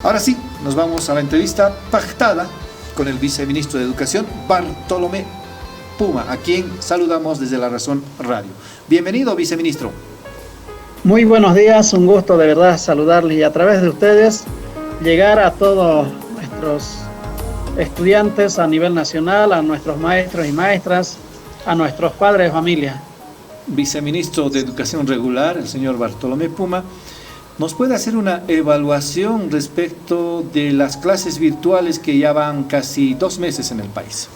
Ahora sí, nos vamos a la entrevista pactada con el viceministro de Educación, Bartolomé Puma, a quien saludamos desde La Razón Radio. Bienvenido, viceministro. Muy buenos días, un gusto de verdad saludarles y a través de ustedes llegar a todos nuestros estudiantes a nivel nacional, a nuestros maestros y maestras, a nuestros padres de familia. Viceministro de Educación Regular, el señor Bartolomé Puma, ¿nos puede hacer una evaluación respecto de las clases virtuales que ya van casi 2 meses en el país?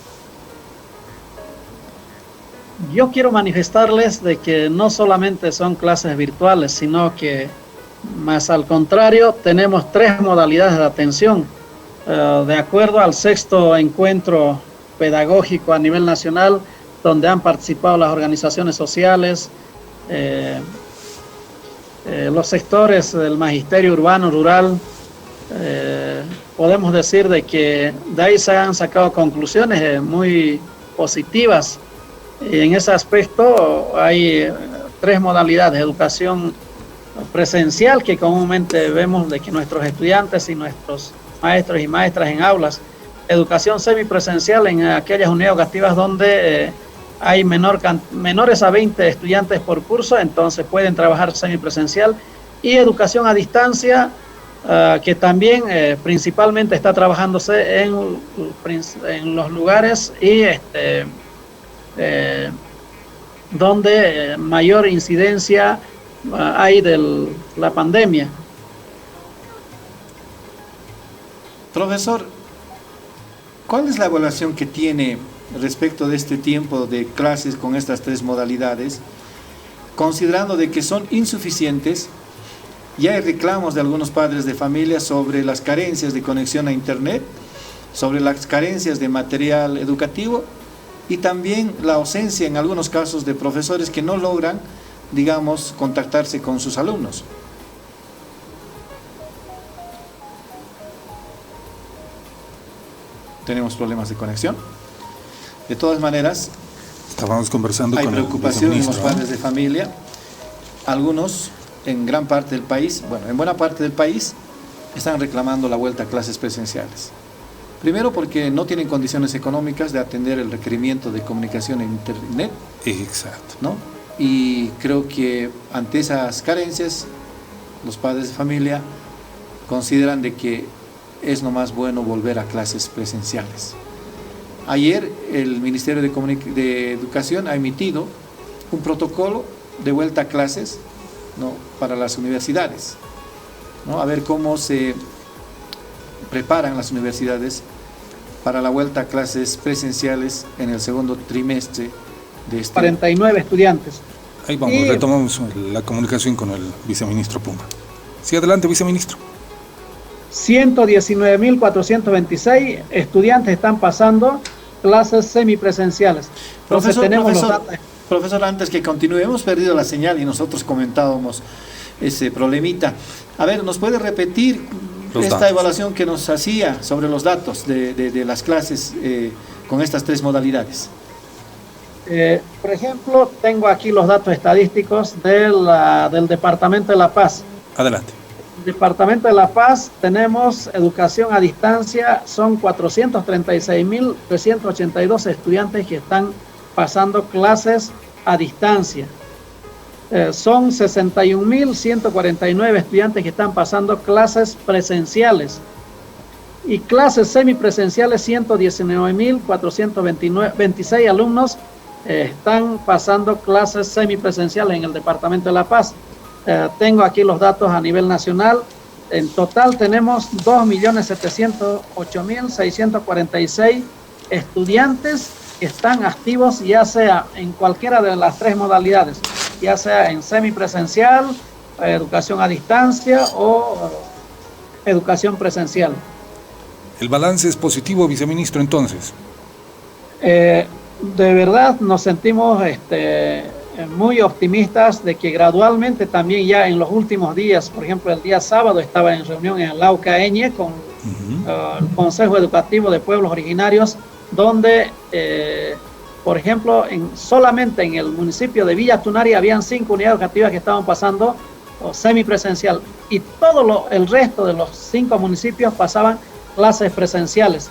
Yo quiero manifestarles de que no solamente son clases virtuales, sino que más al contrario tenemos 3 modalidades de atención. De acuerdo al 6º encuentro pedagógico a nivel nacional, donde han participado las organizaciones sociales, los sectores del magisterio urbano, rural, podemos decir de que de ahí se han sacado conclusiones muy positivas. Y en ese aspecto hay 3 modalidades: educación presencial, que comúnmente vemos de que nuestros estudiantes y nuestros maestros y maestras en aulas; educación semipresencial en aquellas unidades educativas donde hay menores a 20 estudiantes por curso, entonces pueden trabajar semipresencial; y educación a distancia, que también principalmente está trabajándose en los lugares y donde mayor incidencia hay de la pandemia. Profesor, ¿cuál es la evaluación que tiene respecto de este tiempo de clases con estas 3 modalidades, considerando de que son insuficientes? Ya hay reclamos de algunos padres de familia sobre las carencias de conexión a internet, sobre las carencias de material educativo y también la ausencia en algunos casos de profesores que no logran, digamos, contactarse con sus alumnos. Tenemos problemas de conexión. De todas maneras, estábamos conversando hay con preocupación en los padres de familia. Algunos, en gran parte del país, bueno, en buena parte del país, están reclamando la vuelta a clases presenciales. Primero porque no tienen condiciones económicas de atender el requerimiento de comunicación en internet. Exacto. ¿No? Y creo que ante esas carencias, los padres de familia consideran de que es nomás bueno volver a clases presenciales. Ayer el Ministerio de Educación ha emitido un protocolo de vuelta a clases, ¿no?, para las universidades, ¿no? A ver cómo se preparan las universidades para la vuelta a clases presenciales en el segundo trimestre de este 49 estudiantes. Ahí vamos, retomamos la comunicación con el viceministro Puma. Sí, adelante, viceministro. 119.426 estudiantes están pasando clases semipresenciales. Entonces Profesor, antes que continúe, hemos perdido la señal y nosotros comentábamos ese problemita. A ver, ¿nos puede repetir esta evaluación que nos hacía sobre los datos de las clases con estas 3 modalidades? Por ejemplo, tengo aquí los datos estadísticos del Departamento de La Paz. Adelante. Departamento de La Paz tenemos educación a distancia, son 436.382 estudiantes que están pasando clases a distancia. Son 61.149 estudiantes que están pasando clases presenciales y clases semipresenciales. 119.426 alumnos están pasando clases semipresenciales en el Departamento de La Paz. Tengo aquí los datos a nivel nacional. En total tenemos 2.708.646 estudiantes que están activos, ya sea en cualquiera de las 3 modalidades, ya sea en semipresencial, educación a distancia o educación presencial. ¿El balance es positivo, viceministro, entonces? De verdad nos sentimos muy optimistas de que gradualmente también ya en los últimos días, por ejemplo el día sábado estaba en reunión en la UCAeñe con el Consejo Educativo de Pueblos Originarios, donde por ejemplo solamente en el municipio de Villa Tunari habían 5 unidades educativas que estaban pasando o semipresencial, y el resto de los 5 municipios pasaban clases presenciales.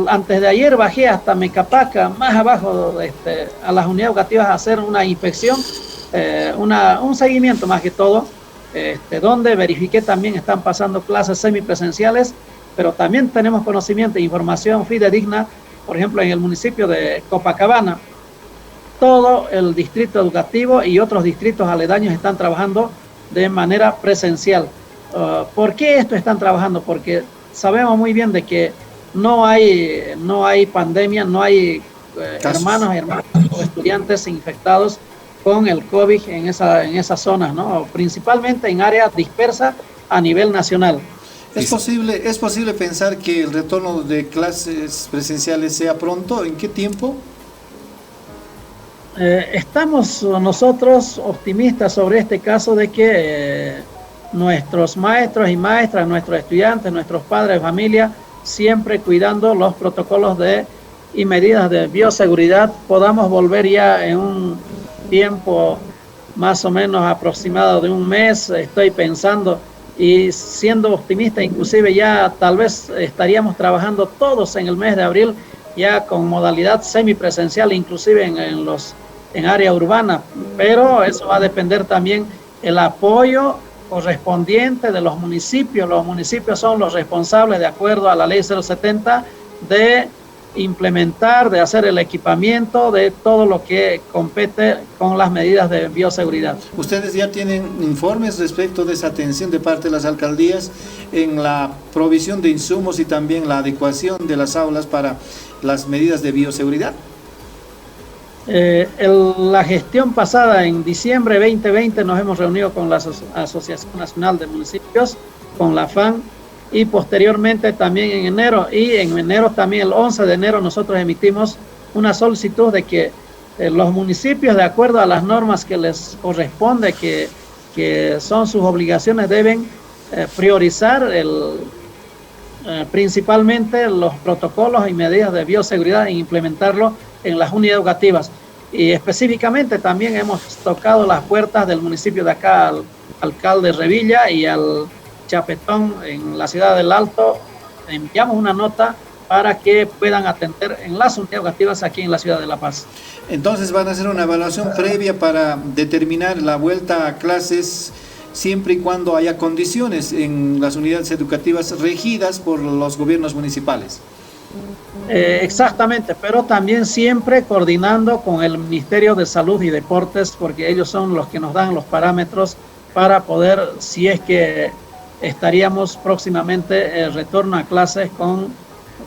Antes de ayer bajé hasta Mecapaca, más abajo, a las unidades educativas a hacer una inspección, un seguimiento más que todo, donde verifiqué también están pasando clases semipresenciales, pero también tenemos conocimiento e información fidedigna, por ejemplo, en el municipio de Copacabana, todo el distrito educativo y otros distritos aledaños están trabajando de manera presencial. ¿Por qué esto están trabajando? Porque sabemos muy bien de que no hay pandemia, no hay hermanos o estudiantes infectados con el COVID en esas zonas, ¿no? Principalmente en áreas dispersas a nivel nacional. ¿Es posible pensar que el retorno de clases presenciales sea pronto? ¿En qué tiempo? Estamos nosotros optimistas sobre este caso de que nuestros maestros y maestras, nuestros estudiantes, nuestros padres de familia, siempre cuidando los protocolos y medidas de bioseguridad, podamos volver ya en un tiempo más o menos aproximado de un mes, estoy pensando, y siendo optimista, inclusive ya tal vez estaríamos trabajando todos en el mes de abril ya con modalidad semipresencial, inclusive en área urbana, pero eso va a depender también el apoyo correspondiente de los municipios. Los municipios son los responsables, de acuerdo a la ley 070, de implementar, de hacer el equipamiento de todo lo que compete con las medidas de bioseguridad. ¿Ustedes ya tienen informes respecto de esa atención de parte de las alcaldías en la provisión de insumos y también la adecuación de las aulas para las medidas de bioseguridad? La gestión pasada, en diciembre 2020, nos hemos reunido con la Asociación Nacional de Municipios, con la FAN, y posteriormente también en enero, también el 11 de enero nosotros emitimos una solicitud de que los municipios, de acuerdo a las normas que les corresponde, que son sus obligaciones, deben priorizar principalmente los protocolos y medidas de bioseguridad e implementarlo en las unidades educativas. Y específicamente también hemos tocado las puertas del municipio de acá, al alcalde Revilla y al Chapetón en la ciudad del Alto. Enviamos una nota para que puedan atender en las unidades educativas aquí en la ciudad de La Paz. Entonces van a hacer una evaluación previa para determinar la vuelta a clases siempre y cuando haya condiciones en las unidades educativas regidas por los gobiernos municipales. Exactamente, pero también siempre coordinando con el Ministerio de Salud y Deportes, porque ellos son los que nos dan los parámetros para poder, si es que estaríamos próximamente retorno a clases con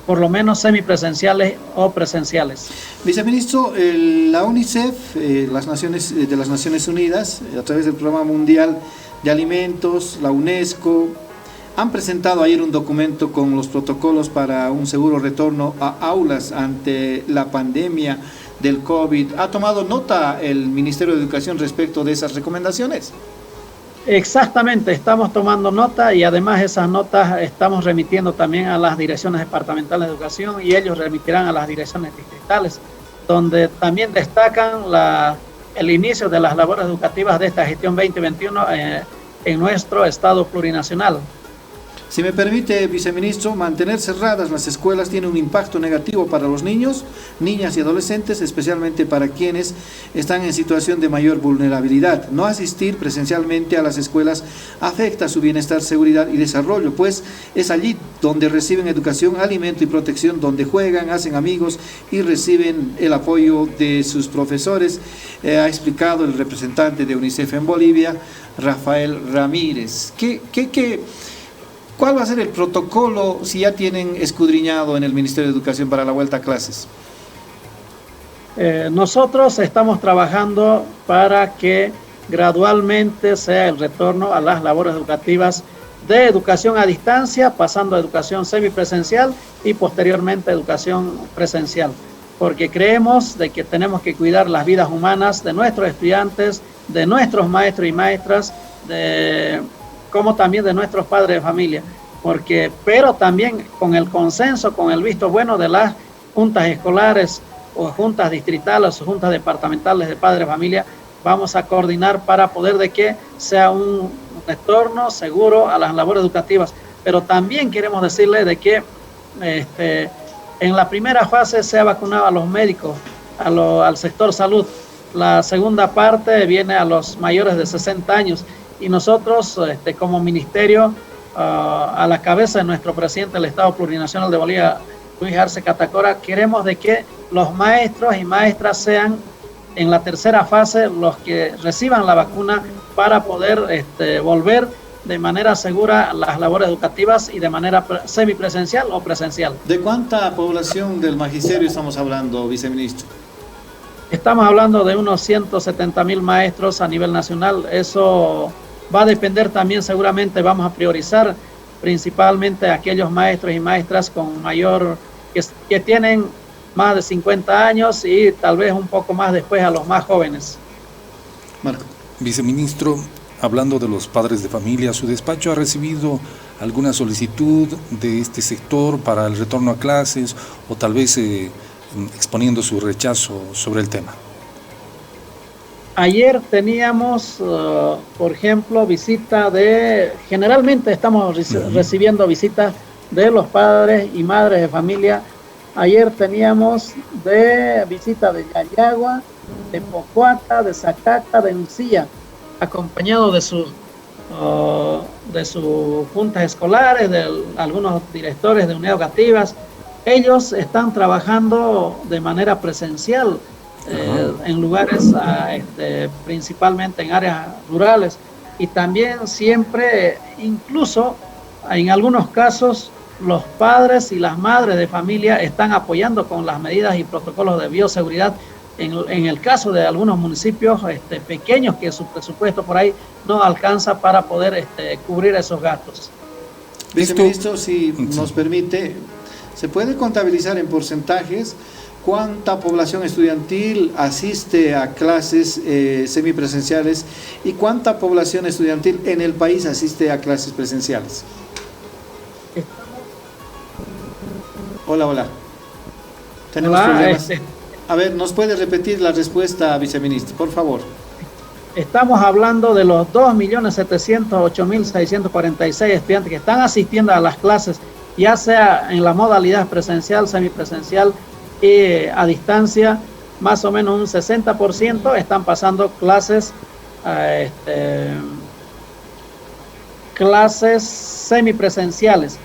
por lo menos semipresenciales o presenciales. Viceministro, la UNICEF, las Naciones Unidas, a través del Programa Mundial de Alimentos, la UNESCO, han presentado ayer un documento con los protocolos para un seguro retorno a aulas ante la pandemia del COVID. ¿Ha tomado nota el Ministerio de Educación respecto de esas recomendaciones? Exactamente, estamos tomando nota y además esas notas estamos remitiendo también a las direcciones departamentales de educación y ellos remitirán a las direcciones distritales, donde también destacan el inicio de las labores educativas de esta gestión 2021 en nuestro estado plurinacional. Si me permite, viceministro, mantener cerradas las escuelas tiene un impacto negativo para los niños, niñas y adolescentes, especialmente para quienes están en situación de mayor vulnerabilidad. No asistir presencialmente a las escuelas afecta su bienestar, seguridad y desarrollo, pues es allí donde reciben educación, alimento y protección, donde juegan, hacen amigos y reciben el apoyo de sus profesores, ha explicado el representante de UNICEF en Bolivia, Rafael Ramírez. ¿Cuál va a ser el protocolo si ya tienen escudriñado en el Ministerio de Educación para la vuelta a clases? Nosotros estamos trabajando para que gradualmente sea el retorno a las labores educativas de educación a distancia, pasando a educación semipresencial y posteriormente educación presencial, porque creemos de que tenemos que cuidar las vidas humanas de nuestros estudiantes, de nuestros maestros y maestras, como también de nuestros padres de familia, pero también con el consenso, con el visto bueno de las juntas escolares o juntas distritales o juntas departamentales de padres de familia, vamos a coordinar para poder de que sea un retorno seguro a las labores educativas. Pero también queremos decirle de que en la primera fase se ha vacunado a los médicos, al sector salud. La segunda parte viene a los mayores de 60 años y nosotros como ministerio, a la cabeza de nuestro presidente del Estado Plurinacional de Bolivia, Luis Arce Catacora, queremos de que los maestros y maestras sean en la tercera fase los que reciban la vacuna para poder volver de manera segura las labores educativas y de manera semipresencial o presencial. ¿De cuánta población del magisterio estamos hablando, viceministro? Estamos hablando de unos 170.000 maestros a nivel nacional. Eso va a depender también, seguramente vamos a priorizar principalmente a aquellos maestros y maestras con mayor, que tienen más de 50 años y tal vez un poco más después a los más jóvenes. Marco. Viceministro, hablando de los padres de familia, ¿su despacho ha recibido alguna solicitud de este sector para el retorno a clases o tal vez exponiendo su rechazo sobre el tema? Ayer teníamos, por ejemplo, generalmente estamos recibiendo visitas de los padres y madres de familia. Ayer teníamos visita de Yayagua, de Pocuata, de Zacaca, de Uncilla, acompañado de sus juntas escolares, de algunos directores de unidades educativas. Ellos están trabajando de manera presencial en lugares principalmente en áreas rurales y también siempre, incluso en algunos casos, los padres y las madres de familia están apoyando con las medidas y protocolos de bioseguridad en el caso de algunos municipios pequeños que su presupuesto por ahí no alcanza para poder cubrir esos gastos. Viceministro, si nos permite, ¿se puede contabilizar en porcentajes cuánta población estudiantil asiste a clases semipresenciales y cuánta población estudiantil en el país asiste a clases presenciales? Hola. Tenemos problemas. A ver, ¿nos puede repetir la respuesta, viceministro, por favor? Estamos hablando de los 2.708.646 estudiantes que están asistiendo a las clases, ya sea en la modalidad presencial, semipresencial y a distancia. Más o menos un 60% están pasando clases semipresenciales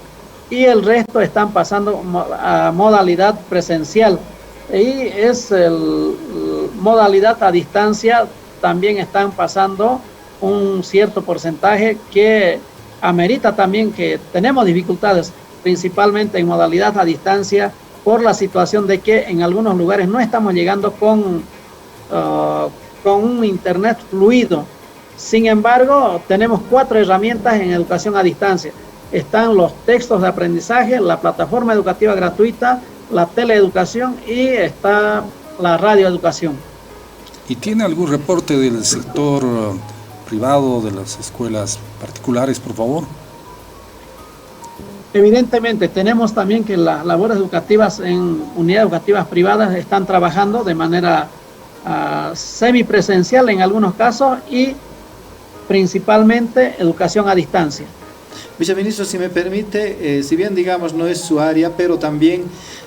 y el resto están pasando a modalidad presencial. Y modalidad a distancia también están pasando un cierto porcentaje que amerita también que tenemos dificultades, principalmente en modalidad a distancia, por la situación de que en algunos lugares no estamos llegando con un internet fluido. Sin embargo, tenemos 4 herramientas en educación a distancia. Están los textos de aprendizaje, la plataforma educativa gratuita, la teleeducación y está la radioeducación. ¿Y tiene algún reporte del sector privado, de las escuelas particulares, por favor? Evidentemente, tenemos también que las labores educativas en unidades educativas privadas están trabajando de manera semipresencial en algunos casos y principalmente educación a distancia. Viceministro, si me permite, si bien digamos no es su área, pero también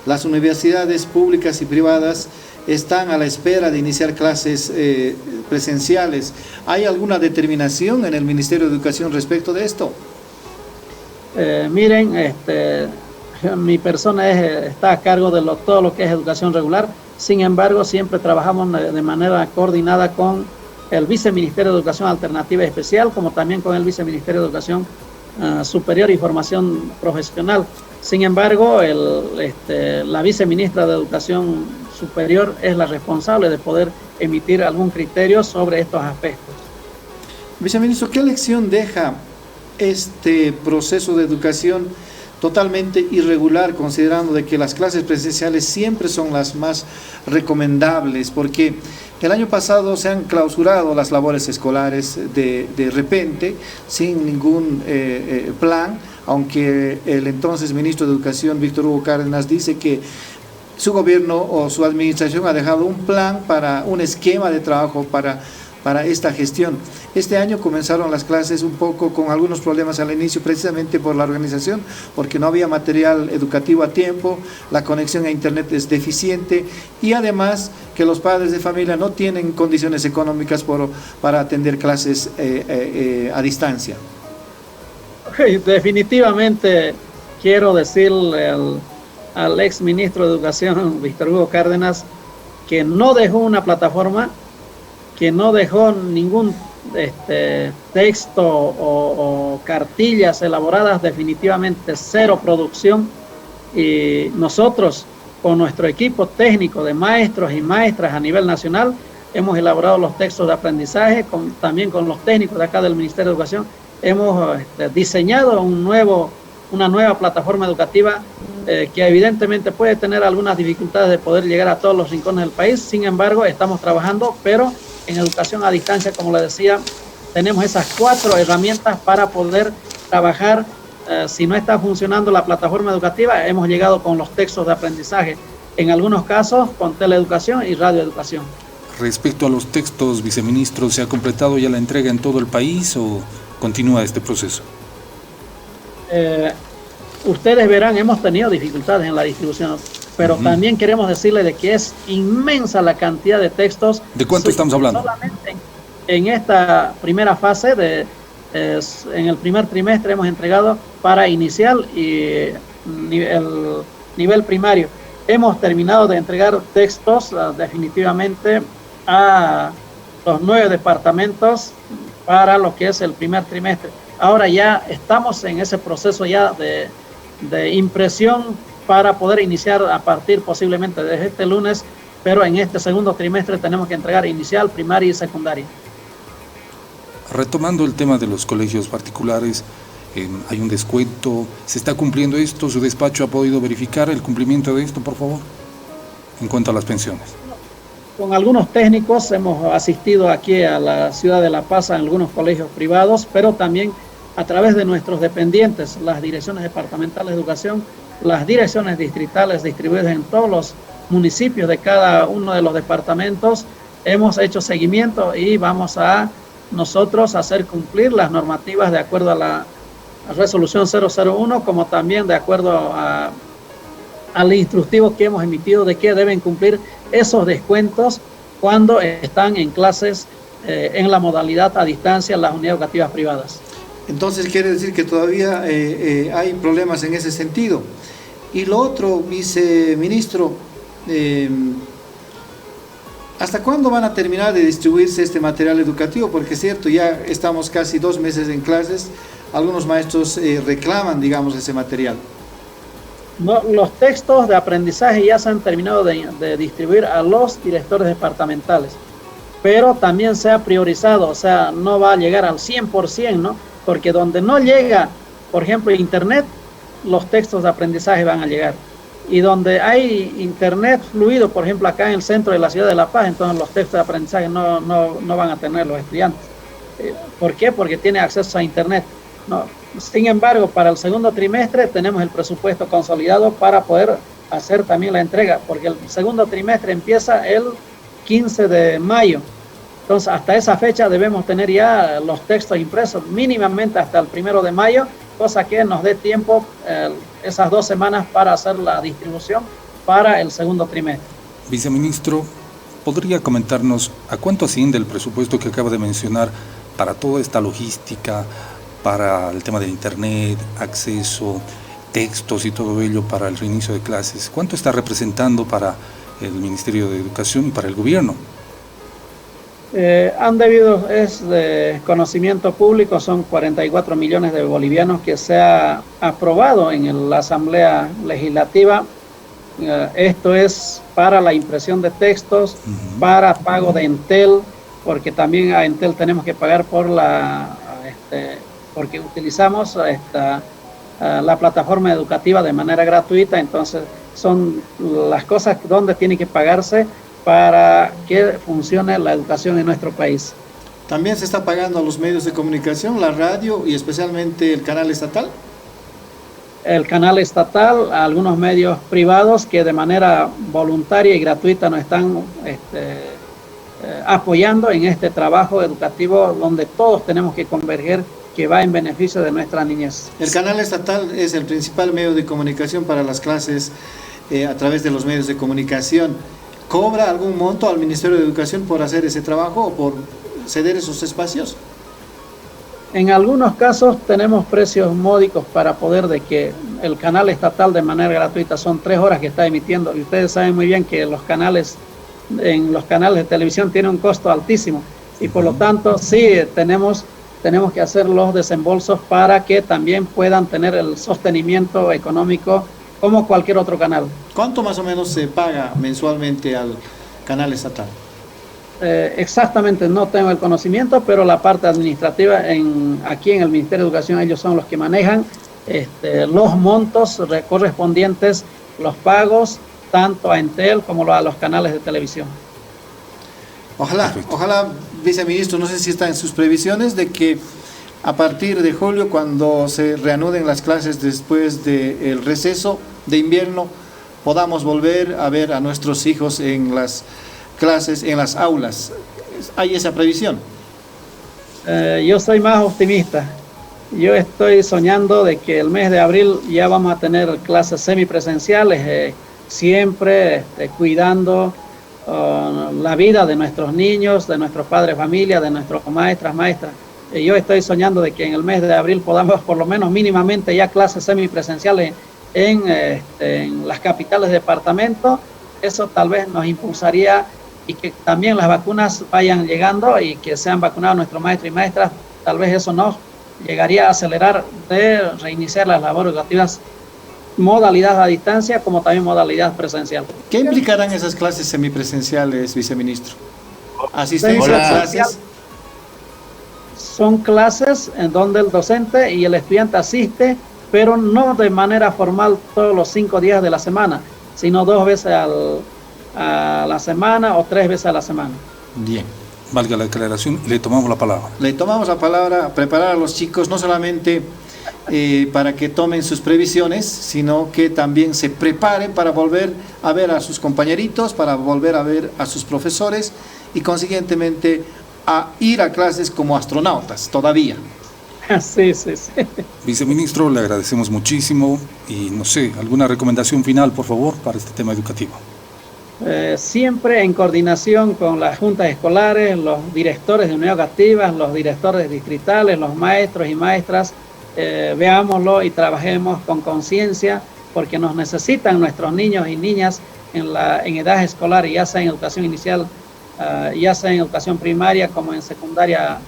las universidades públicas y privadas están a la espera de iniciar clases presenciales. ¿Hay alguna determinación en el Ministerio de Educación respecto de esto? Miren, mi persona está a cargo de todo lo que es educación regular. Sin embargo, siempre trabajamos de manera coordinada con el Viceministerio de Educación Alternativa y Especial, como también con el Viceministerio de Educación Superior y Formación Profesional. Sin embargo, la viceministra de Educación Superior es la responsable de poder emitir algún criterio sobre estos aspectos. Viceministro, ¿qué lección deja este proceso de educación totalmente irregular, considerando de que las clases presenciales siempre son las más recomendables? Porque el año pasado se han clausurado las labores escolares de repente, sin ningún plan, aunque el entonces ministro de Educación, Víctor Hugo Cárdenas, dice que su gobierno o su administración ha dejado un plan para un esquema de trabajo para para esta gestión. Este año comenzaron las clases un poco con algunos problemas al inicio, precisamente por la organización, porque no había material educativo a tiempo, la conexión a internet es deficiente y además que los padres de familia no tienen condiciones económicas para atender clases a distancia. Definitivamente quiero decirle al ex ministro de Educación, Víctor Hugo Cárdenas, que no dejó una plataforma, que no dejó ningún texto o cartillas elaboradas, definitivamente cero producción. Y nosotros, con nuestro equipo técnico de maestros y maestras a nivel nacional, hemos elaborado los textos de aprendizaje, también con los técnicos de acá del Ministerio de Educación, hemos diseñado una nueva plataforma educativa que evidentemente puede tener algunas dificultades de poder llegar a todos los rincones del país. Sin embargo, estamos trabajando, pero en educación a distancia, como le decía, tenemos esas 4 herramientas para poder trabajar. Si no está funcionando la plataforma educativa, hemos llegado con los textos de aprendizaje, en algunos casos con teleeducación y radioeducación. Respecto a los textos, viceministro, ¿se ha completado ya la entrega en todo el país o continúa este proceso? Ustedes verán, hemos tenido dificultades en la distribución, pero también queremos decirle de que es inmensa la cantidad de textos. ¿De cuánto estamos hablando? Solamente en esta primera fase, en el primer trimestre hemos entregado para inicial y nivel primario. Hemos terminado de entregar textos definitivamente a los 9 departamentos para lo que es el primer trimestre. Ahora ya estamos en ese proceso ya de impresión para poder iniciar a partir posiblemente de este lunes, pero en este segundo trimestre tenemos que entregar inicial, primaria y secundaria. Retomando el tema de los colegios particulares, hay un descuento, ¿se está cumpliendo esto? ¿Su despacho ha podido verificar el cumplimiento de esto, por favor, en cuanto a las pensiones? Con algunos técnicos hemos asistido aquí a la ciudad de La Paz, en algunos colegios privados, pero también a través de nuestros dependientes, las direcciones departamentales de educación, las direcciones distritales distribuidas en todos los municipios de cada uno de los departamentos, hemos hecho seguimiento y vamos a nosotros hacer cumplir las normativas de acuerdo a la resolución 001, como también de acuerdo al instructivo que hemos emitido de que deben cumplir esos descuentos cuando están en clases en la modalidad a distancia en las unidades educativas privadas. Entonces quiere decir que todavía hay problemas en ese sentido. Y lo otro, viceministro, ¿hasta cuándo van a terminar de distribuirse este material educativo? Porque es cierto, ya estamos casi 2 meses en clases, algunos maestros reclaman, digamos, ese material. No, los textos de aprendizaje ya se han terminado de distribuir a los directores departamentales, pero también se ha priorizado, o sea, no va a llegar al 100%, ¿no? Porque donde no llega, por ejemplo, internet, los textos de aprendizaje van a llegar. Y donde hay internet fluido, por ejemplo, acá en el centro de la ciudad de La Paz, entonces los textos de aprendizaje no van a tener los estudiantes. ¿Por qué? Porque tiene acceso a internet. No. Sin embargo, para el segundo trimestre tenemos el presupuesto consolidado para poder hacer también la entrega, porque el segundo trimestre empieza el 15 de mayo. Entonces, hasta esa fecha debemos tener ya los textos impresos mínimamente hasta el 1 de mayo, cosa que nos dé tiempo esas 2 semanas para hacer la distribución para el segundo trimestre. Viceministro, ¿podría comentarnos a cuánto asciende el presupuesto que acaba de mencionar para toda esta logística, para el tema del internet, acceso, textos y todo ello para el reinicio de clases? ¿Cuánto está representando para el Ministerio de Educación y para el gobierno? Es de conocimiento público, son 44 millones de bolivianos que se ha aprobado en la Asamblea Legislativa. Esto es para la impresión de textos, para pago de Entel, porque también a Entel tenemos que pagar porque utilizamos la plataforma educativa de manera gratuita, entonces son las cosas donde tiene que pagarse para que funcione la educación en nuestro país. ¿También se está pagando a los medios de comunicación, la radio y especialmente el canal estatal? El canal estatal, a algunos medios privados que de manera voluntaria y gratuita nos están apoyando en este trabajo educativo donde todos tenemos que converger, que va en beneficio de nuestra niñez. El canal estatal es el principal medio de comunicación para las clases a través de los medios de comunicación. ¿Cobra algún monto al Ministerio de Educación por hacer ese trabajo o por ceder esos espacios? En algunos casos tenemos precios módicos para poder de que el canal estatal de manera gratuita son 3 horas que está emitiendo, y ustedes saben muy bien que los canales de televisión tienen un costo altísimo, y por lo tanto sí tenemos que hacer los desembolsos para que también puedan tener el sostenimiento económico como cualquier otro canal. ¿Cuánto más o menos se paga mensualmente al canal estatal? Exactamente no tengo el conocimiento, pero la parte administrativa aquí en el Ministerio de Educación, ellos son los que manejan los montos correspondientes, los pagos, tanto a Entel como a los canales de televisión. Ojalá, viceministro, no sé si está en sus previsiones de que a partir de julio, cuando se reanuden las clases después del receso de invierno, podamos volver a ver a nuestros hijos en las clases, en las aulas. ¿Hay esa previsión? Yo soy más optimista. Yo estoy soñando de que el mes de abril ya vamos a tener clases semipresenciales, siempre cuidando la vida de nuestros niños, de nuestros padres de familia, de nuestros maestras. Yo estoy soñando de que en el mes de abril podamos por lo menos mínimamente ya clases semipresenciales en las capitales de departamento. Eso tal vez nos impulsaría, y que también las vacunas vayan llegando y que sean vacunados nuestros maestros y maestras. Tal vez eso nos llegaría a acelerar de reiniciar las labores educativas, modalidad a distancia como también modalidad presencial. ¿Qué implicarán esas clases semipresenciales, viceministro? ¿Asistencia a clases? Son clases en donde el docente y el estudiante asiste, pero no de manera formal todos los 5 días de la semana, sino 2 veces a la semana o 3 veces a la semana. Bien, valga la aclaración, le tomamos la palabra. Le tomamos la palabra, preparar a los chicos no solamente para que tomen sus previsiones, sino que también se preparen para volver a ver a sus compañeritos, para volver a ver a sus profesores y consiguientemente a ir a clases como astronautas todavía. Sí. Viceministro, le agradecemos muchísimo y no sé, alguna recomendación final, por favor, para este tema educativo. Siempre en coordinación con las juntas escolares, los directores de unidades educativas, los directores distritales, los maestros y maestras, veámoslo y trabajemos con conciencia, porque nos necesitan nuestros niños y niñas en edad escolar, ya sea en educación inicial, ya sea en educación primaria como en secundaria,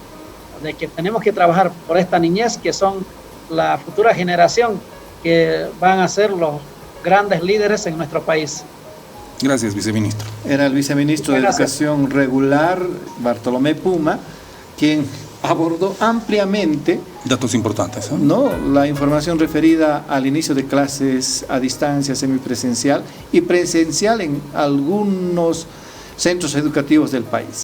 de que tenemos que trabajar por esta niñez, que son la futura generación que van a ser los grandes líderes en nuestro país. Gracias, viceministro. Era el viceministro de Educación Regular, Bartolomé Puma, quien abordó ampliamente datos importantes, ¿no? La información referida al inicio de clases a distancia, semipresencial y presencial en algunos centros educativos del país.